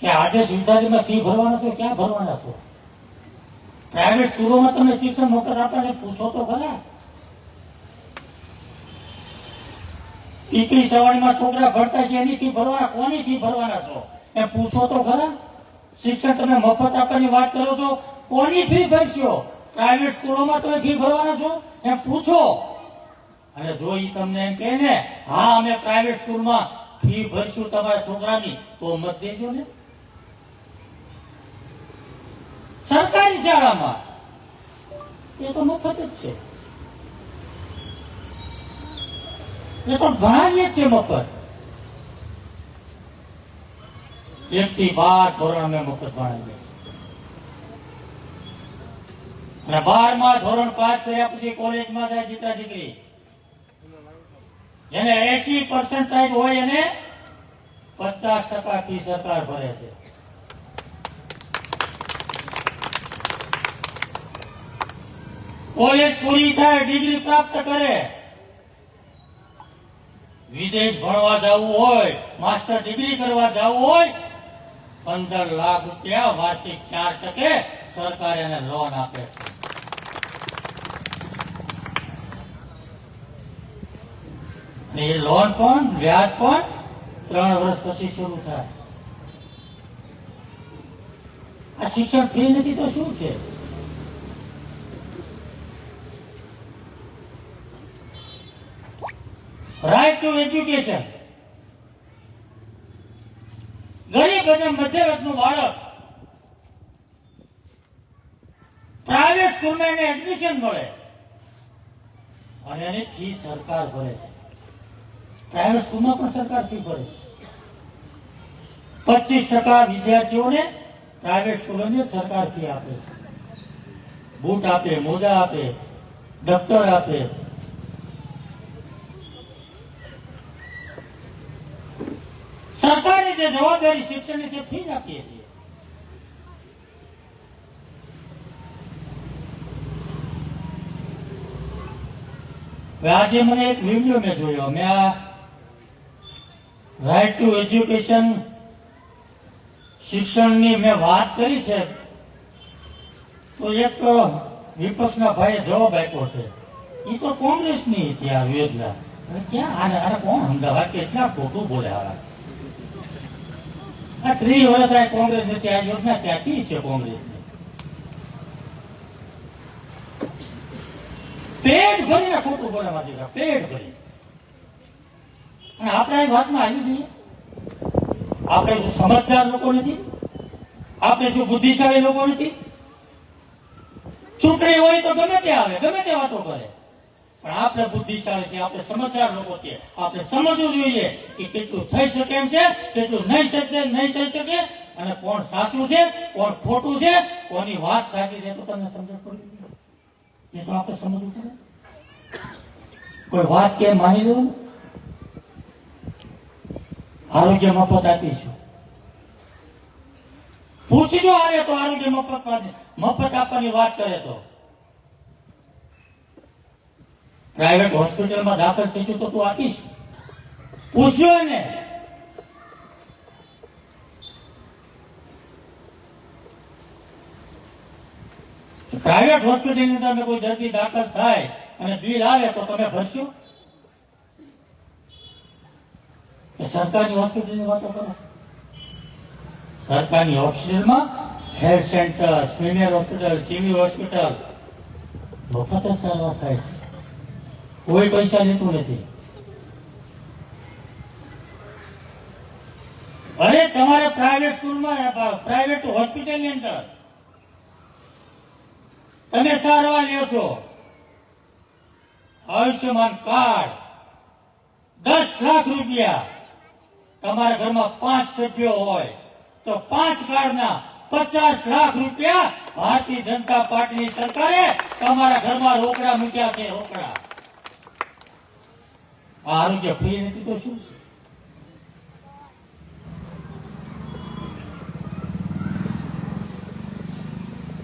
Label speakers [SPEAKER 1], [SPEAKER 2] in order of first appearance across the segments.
[SPEAKER 1] કે આદેશ વિદ્યાર્થીમાં ફી ભરવાના છો, ક્યાં ભરવાના છો? પ્રાઇવેટ સ્કૂલોમાં તમે શિક્ષણ મફત આપવાને પૂછો તો ખરા. દીકરી સવાણીમાં છોકરા ભણતા છે એની ફી ભરવાના, કોની ફી ભરવાના છો એ પૂછો તો ખરા. શિક્ષણ તમે મફત આપવાની વાત કરો છો, કોની ફી ભરશો? પ્રાઇવેટ સ્કૂલોમાં તમે ફી ભરવાના છો એમ પૂછો. અને જો ઈ તમને એમ કહે ને હા અમે પ્રાઇવેટ સ્કૂલમાં ફી ભરશું તમારા છોકરાની, તો મત દેજો ને. સરકારી શાળામાં એ તો મફત જ છે, એ તો ભણાવીએ જ છે મફત. 1 થી 12 ધોરણ અમે મફત ભણાવીએ અને 12માં ધોરણ પાસ કર્યા પછી કોલેજમાં જાય દીકરા દીકરી. જેને 80% હોય એને 50% ફી સરકાર ભરે છે. કોલેજ પૂરી થાય, ડિગ્રી પ્રાપ્ત કરે, વિદેશ ભણવા જવું હોય, માસ્ટર ડિગ્રી કરવા જવું હોય, 15 લાખ રૂપિયા વાર્ષિક 4% સરકાર એને લોન આપે છે. અને એ લોન પણ વ્યાજ પણ 3 વર્ષ પછી શરૂ થાય. આ શિક્ષણ ફ્રી નથી તો શું છે? Right to education. ગરીબ અને મધ્ય વર્ગનું બાળક પ્રાઇવેટ સ્કૂલમાં એને એડમિશન મળે અને એની ફી સરકાર ભરે છે. પ્રાઇવેટ સ્કૂલમાં પણ સરકાર ફી ભરે છે. 25% વિદ્યાર્થીઓને પ્રાઇવેટ સ્કૂલોને સરકાર ફી આપે છે. બૂટ આપે, મોજા આપે, દફતર આપે. સરકારી જે જવાબદારી શિક્ષણની છે ફી જ આપીએ છીએ. આજે મને એક વિડીયો મેં જોયો. મેં આ રાઇટ ટુ એજ્યુકેશન શિક્ષણની મેં વાત કરી છે તો એક વિપક્ષના ભાઈએ જવાબ આપ્યો છે. એ તો કોંગ્રેસની હતી આ યોજના. ક્યાં આને કોણ સમજાવે? કેટલા ખોટું બોલે આ 30 વર્ષ આ કોંગ્રેસ નથી. આ યોજના ક્યાંથી છે કોંગ્રેસની? પેટ ભરીને ખોટું બોલે મારી પેટ ભરી. અને આપણે આ વાતમાં આવી જઈએ. આપણે શું સમજદાર લોકો નથી? આપણે શું બુદ્ધિશાળી લોકો નથી? ચૂંટણી હોય તો ગમે તે આવે, ગમે તે વાતો કરે, પણ આપણે બુદ્ધિશાળી છે, આપણે સમજદાર લોકો છીએ. આપણે સમજવું જોઈએ કે કેટલું થઈ શકે એમ છે, કેટલું નહીં થઈ શકે, અને કોણ સાચું છે, કોણ ખોટું છે, કોની વાત સાચી છે, તો તમને સમજણ પડવી જોઈએ. એ તો આપણે સમજવું પડે. કોઈ વાત કે માની લેવું. આરોગ્ય મફત આપીશું, પૂછજો આવે તો આરોગ્ય મફત આપવાની વાત કરે તો. પ્રાઇવેટ હોસ્પિટલમાં દાખલ થઈશું તો તું આપીશ? પૂછજો એને. પ્રાઇવેટ હોસ્પિટલની અંદર કોઈ દર્દી દાખલ થાય અને બિલ આવે તો તમે ભરશો? સરકારની હોસ્પિટલની વાતો કરો. સરકારની હોસ્પિટલમાં health centre, senior hospital, civil hospital મફત જ સારવાર થાય છે. કોઈ પૈસા લેતું નથી. અરે તમારે પ્રાઇવેટ સ્કૂલમાં, પ્રાઇવેટ હોસ્પિટલની અંદર તમે સારવાર લ્યો છો, આયુષ્યમાન કાર્ડ 10 લાખ રૂપિયા. તમારા ઘરમાં 5 સભ્યો હોય તો 5 કાર્ડના 50 લાખ રૂપિયા ભારતીય જનતા પાર્ટીની સરકારે તમારા ઘરમાં રોકડા મૂક્યા છે. રોકડા. આરોગ્ય ફ્રી નથી તો શું છે?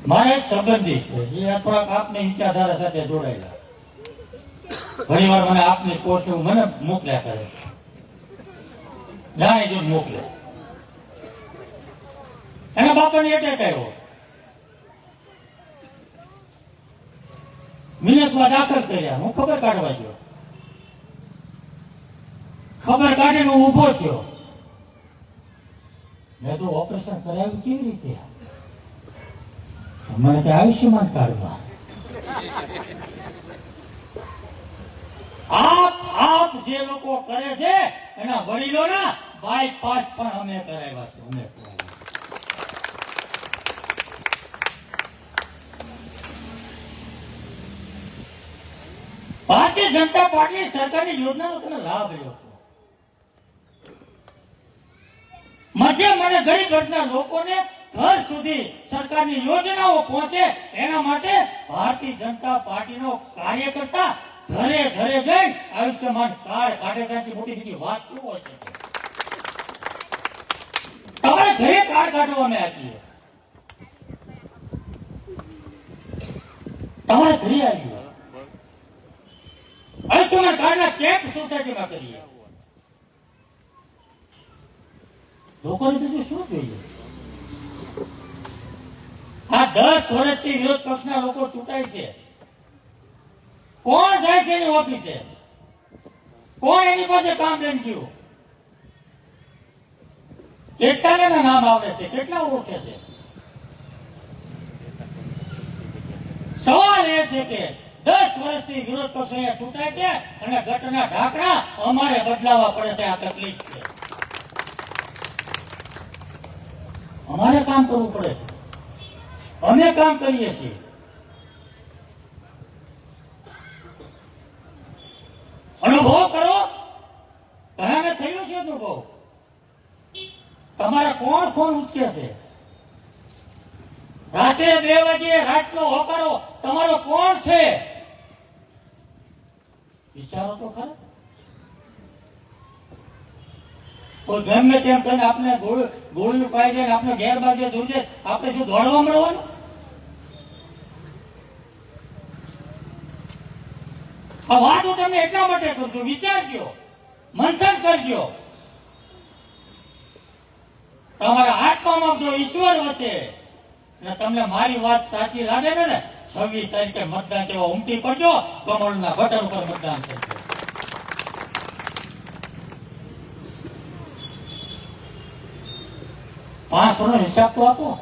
[SPEAKER 1] મારા એક સંબંધી છે, એ થોડાક આપની વિચારધારા સાથે જોડાયેલા. ઘણી વાર મને આપની પોસ્ટ મને મોકલ્યા કરે, જાણે જો મોકલે. એના બાપાને એટેક આવ્યો, મિનેસમાં દાખલ કર્યા. હું ખબર કાઢવા ગયો, ખબર કાઢીને હું ઉભો થયો. મેં તો ઓપરેશન કરાવ્યું કેવી રીતે? મને કે આયુષ્યમાન કાર્ડમાં. આપ જે લોકો કરે છે એના વડીલોના બાયપાસ પણ અમે કરાવ્યા છે. અમે ભારતીય જનતા પાર્ટી સરકારની યોજનાનો તમે લાભ લ્યો છો. મધ્યમ અને ગરીબ વર્ગના લોકોને ઘર સુધી સરકારની યોજનાઓ પહોંચે એના માટે ભારતીય જનતા પાર્ટીનો કાર્યકર્તા ઘરે ઘરે જઈ આયુષ્યમાન કાર્ડ કાઢે. ત્યાંથી મોટી બીજી વાત શું હોય છે? તમારે ઘરે કાર્ડ કાઢવામાં આપીએ, તમારે ઘરે આવીએ. આયુષ્યમાન કાર્ડના કેમ્પ સોસાયટીમાં કરીએ. લોકોને બીજું શું જોઈએ? આ 10 વર્ષથી વિરોધ પક્ષના લોકો ચૂંટાય છે. કોણ જાય છે એની ઓફિસે? કોણ એની પાસે કામ લઈને ગયું? કેટલાના નામ આવે છે? કેટલા ઓળખે છે? સવાલ એ છે કે 10 વર્ષથી વિરોધ પક્ષ અહીંયા ચૂંટાય છે અને ગટરના ઢાંકણા અમારે બદલાવવા પડે છે. આ તકલીફ છે. અમારે કામ કરવું પડે છે. અમે કામ કરીએ છીએ. અનુભવ કરો. ઘણાને થયું છે અનુભવ. તમારા કોણ ફોન ઉચકે છે? રાતે 2 વાગે રાતનો હોકારો તમારો કોણ છે? વિચારો તો ખરા. કોઈ ગમે તેમ કરીને આપણે ગોળીઓ પાઈ જાય, આપણે ગેરબાજે દૂર જાય, આપણે શું દોડવા મળવાનું? આ વાત હું તમને એટલા માટે કરું છું, વિચારજો, મંથન કરજો. તમારા આત્મામાં જો ઈશ્વર વસે અને તમને મારી વાત સાચી લાગે ને 26 તારીખે મતદાન જેવો ઉમટી પડજો, કમળના બટન ઉપર મતદાન કરજો. 5 વર્ષનો હિસાબ તો આપો.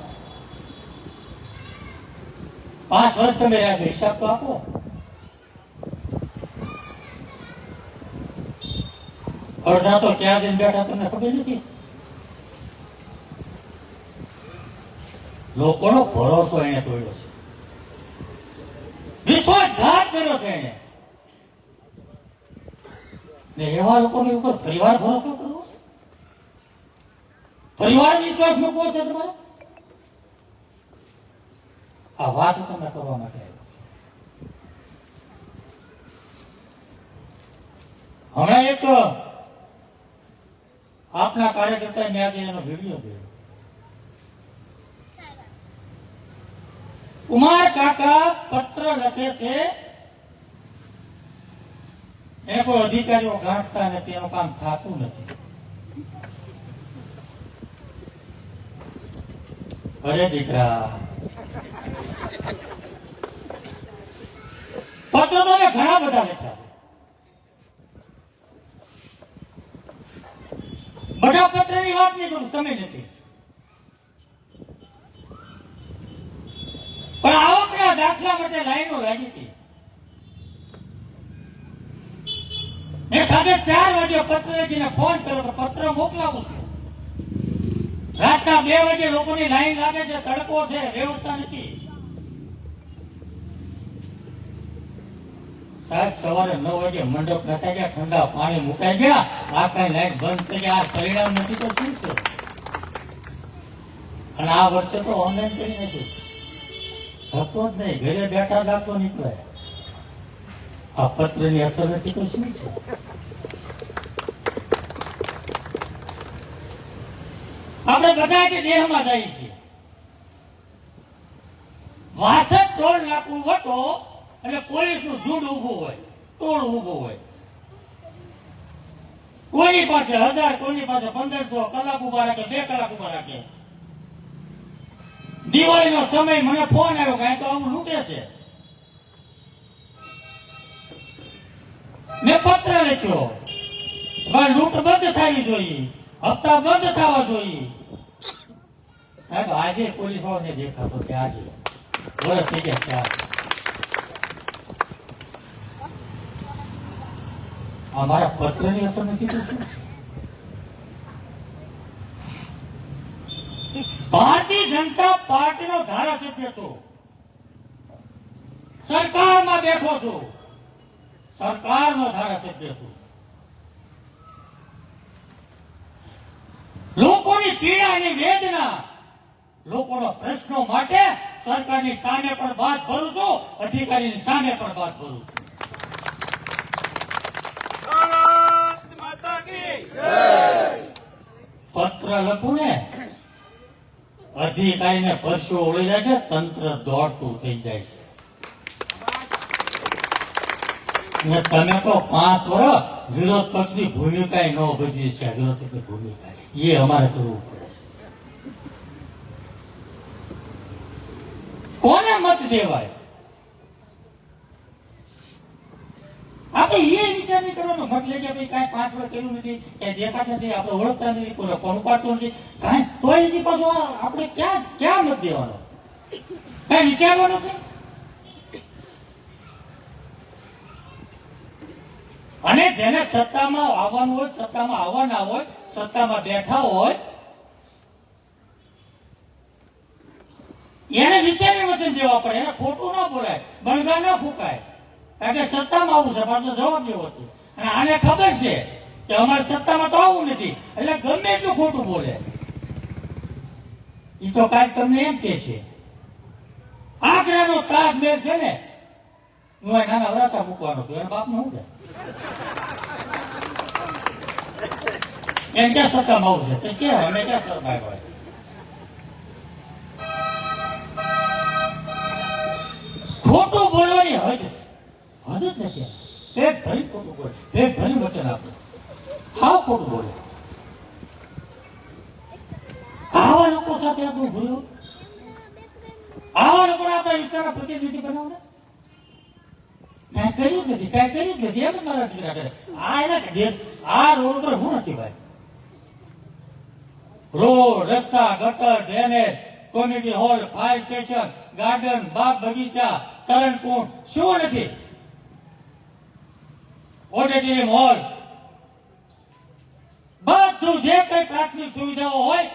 [SPEAKER 1] 5 વર્ષ તમે રહ્યા છો, હિસાબ તો આપો. અડધા તો ક્યાં જઈને બેઠા તમને ખબર નથી. લોકોનો ભરોસો એને તોડ્યો છે, વિશ્વાસઘાત કર્યો છે એને. ને એવા લોકોની ઉપર પરિવાર ભરોસો કરવો, પરિવાર વિશ્વાસ મૂકવો છે તમારે? આ વાત તમને કરવા માટે આવ્યો. હમણાં એક આપના કાર્યકર્તા મેં આજે એનો વિડીયો જોયો. કુમાર કાકા પત્ર લખે છે, એ કોઈ અધિકારીઓ ગાંઠતા નથી, એનું કામ થતું નથી. અરે દીકરા, પત્રો તો મેં ઘણા બધા લખ્યા છે. બધા પત્રની વાત નહીં કરું, સમય નથી. પણ આવકના દાખલા માટે લાઈનો લાગી હતી. મેં સાંજે 4 વાગે પત્ર લખીને ફોન કર્યો તો પત્ર મોકલાવું છું. રાતના 2 વાગે લોકોની લાઈન લાગે છે, તડકો છે, વ્યવસ્થા નથી. સાહેબ સવારે 9 વાગે મંડપ નખાઈ ગયા, ઠંડા પાણી મુકાઈ ગયા, આખા લાઈટ બંધ થઈ ગયા. આ પરિણામ નથી તો શું છે? અને આ વર્ષે તો ઓનલાઈન કરી નાખ્યું. થતો જ નહીં, ઘરે બેઠા દાખલો નીકળે. આ પત્રની અસર નથી તો શું છે? આપણે બધા જે દેહમાં જઈએ છીએ, વાસદ ટોળ નાખવું વટો એટલે પોલીસનું ઝુંડ ઉભું હોય, ટોળ ઉભું હોય. કોઈની પાસે 1000, કોઈની પાસે 1500, કલાક ઉભા રાખે, 2 કલાક ઉભા રાખે. દિવાળીનો સમય મને ફોન આવ્યો કે આ તો આવું લૂંટે છે. મેં પત્ર લખ્યો, ભાઈ લૂંટ બંધ થવી જોઈએ, હપ્તા બંધ થવા જોઈએ. સાહેબ આજે પોલીસ વાળાને દેખાતો છે, આજે વર્ષ થઈ ગયા. અમારા પત્રની અસર નથી થતી. ભારતીય જનતા પાર્ટીનો ધારાસભ્ય છું, સરકારમાં બેઠો છું, સરકારનો ધારાસભ્ય છું. લોકોની પીડા અને વેદના, લોકોના પ્રશ્નો માટે સરકારની સામે પણ વાત ભરું છું, અધિકારીની સામે પણ વાત ભરું છું. પત્ર લખું ને અધિકારીને પરસો ઓળી જાય છે, તંત્ર દોડતું થઈ જાય છે. અને તમે તો 5 વર્ષ વિરોધ પક્ષની ભૂમિકા ન ભજવી છે. વિરોધ પક્ષની ભૂમિકા એ અમારે કરવું પડે છે. કોને મત દેવાય આપણે એ વિચાર નહીં કરવાનો. મત લઈ ગયા ભાઈ કાંઈ 5 વર્ષ કર્યું નથી, કઈ દેખાતા નથી, આપણે ઓળખતા નથી, કોઈ ફોન ઉપાડતો નથી, કાંઈ તોય હજી પાછું આપણે ક્યાં મત દેવાનો, કઈ વિચારવાનું નથી. અને જેને સત્તામાં આવવાનું હોય, સત્તામાં આવવાના હોય, સત્તામાં બેઠા હોય, એને વિચારી વચન દેવા પડે. એને ખોટું ના બોલાય, બણગા ના ફૂંકાય. કારણ કે સત્તામાં આવું છે, પાછો જવાબ દેવો છે. અને આને ખબર છે કે અમારે સત્તામાં તો આવું નથી, એટલે ગમે એટલું ખોટું બોલે. એ તો કાંઈક તમને એમ કે છે આગ્રાનો તાજમહેલ છે ને, હું આ નાના વરાછા મૂકવાનો છું, એના બાપને શું છે? એમ ક્યાં સત્તામાં આવું છે? તો કે અમે ક્યાં સરકાર હોય? ખોટું બોલવાની હદ જ નથી. પેટ ભરી ખોટું બોલે, પેટ ભરી વચન આપે, હાવ ખોટું બોલે. આવા લોકો સાથે આપણું ભૂલ્યું, આવા લોકોને આપણા વિસ્તારના પ્રતિનિધિ બનાવવા કાંઈ કર્યું જ નથી, કાંઈ કર્યું જ નથી. એમ જ મારા દીકરા કરે. આ રોડ ઉપર શું નથી ભાઈ? રોડ, રસ્તા, ગટર, drainage, community hall, fire station, garden, બાગ બગીચા, તરણકુંડ, શું નથી? ઓડિટોરિયમ હોલ, બધું જે કઈ પ્રાથમિક સુવિધાઓ હોય